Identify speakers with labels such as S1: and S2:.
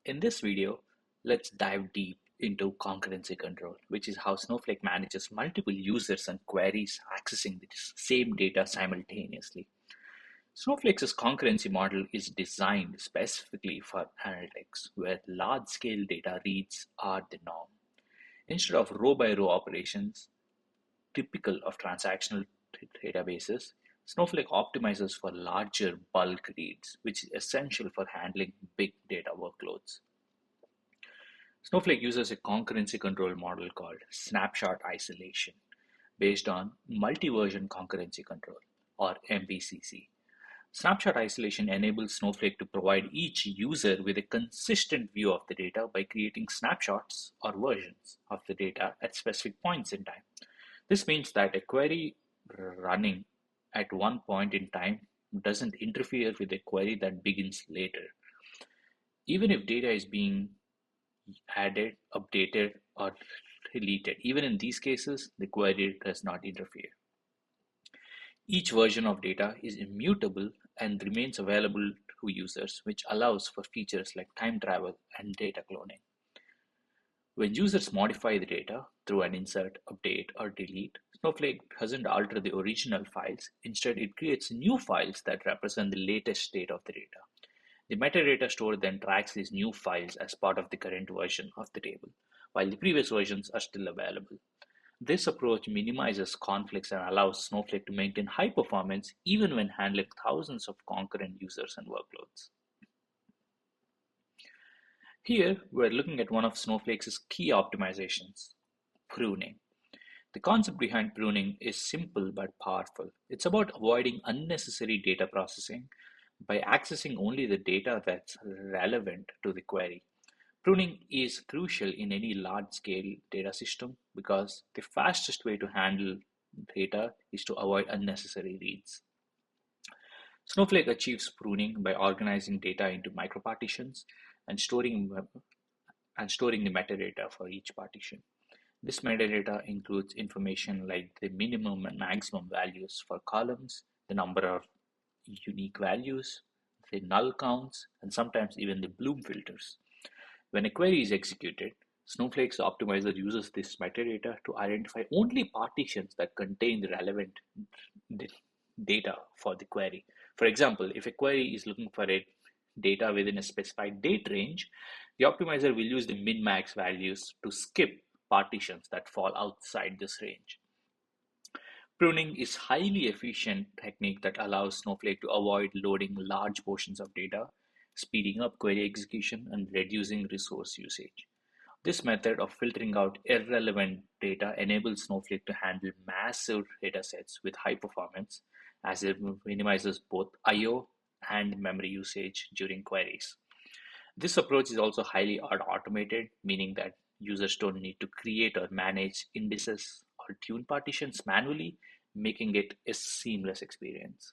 S1: In this video, let's dive deep into concurrency control, which is how Snowflake manages multiple users and queries accessing the same data simultaneously. Snowflake's concurrency model is designed specifically for analytics, where large-scale data reads are the norm. Instead of row-by-row operations, typical of transactional databases, Snowflake optimizes for larger bulk reads, which is essential for handling big data workloads. Snowflake uses a concurrency control model called snapshot isolation based on multi-version concurrency control, or MVCC. Snapshot isolation enables Snowflake to provide each user with a consistent view of the data by creating snapshots or versions of the data at specific points in time. This means that a query running at one point in time doesn't interfere with a query that begins later. Even if data is being added, updated, or deleted, even in these cases, the query does not interfere. Each version of data is immutable and remains available to users, which allows for features like time travel and data cloning. When users modify the data through an insert, update, or delete, Snowflake doesn't alter the original files. Instead, it creates new files that represent the latest state of the data. The metadata store then tracks these new files as part of the current version of the table, while the previous versions are still available. This approach minimizes conflicts and allows Snowflake to maintain high performance even when handling thousands of concurrent users and workloads. Here, we're looking at one of Snowflake's key optimizations, pruning. The concept behind pruning is simple but powerful. It's about avoiding unnecessary data processing by accessing only the data that's relevant to the query. Pruning is crucial in any large-scale data system because the fastest way to handle data is to avoid unnecessary reads. Snowflake achieves pruning by organizing data into micropartitions and storing the metadata for each partition. This metadata includes information like the minimum and maximum values for columns, the number of unique values, the null counts, and sometimes even the Bloom filters. When a query is executed, Snowflake's optimizer uses this metadata to identify only partitions that contain the relevant data for the query. For example, if a query is looking for a data within a specified date range, the optimizer will use the min-max values to skip partitions that fall outside this range. Pruning is highly efficient technique that allows Snowflake to avoid loading large portions of data, speeding up query execution, and reducing resource usage. This method of filtering out irrelevant data enables Snowflake to handle massive datasets with high performance, as it minimizes both I/O and memory usage during queries. This approach is also highly automated, meaning that users don't need to create or manage indices or tune partitions manually, making it a seamless experience.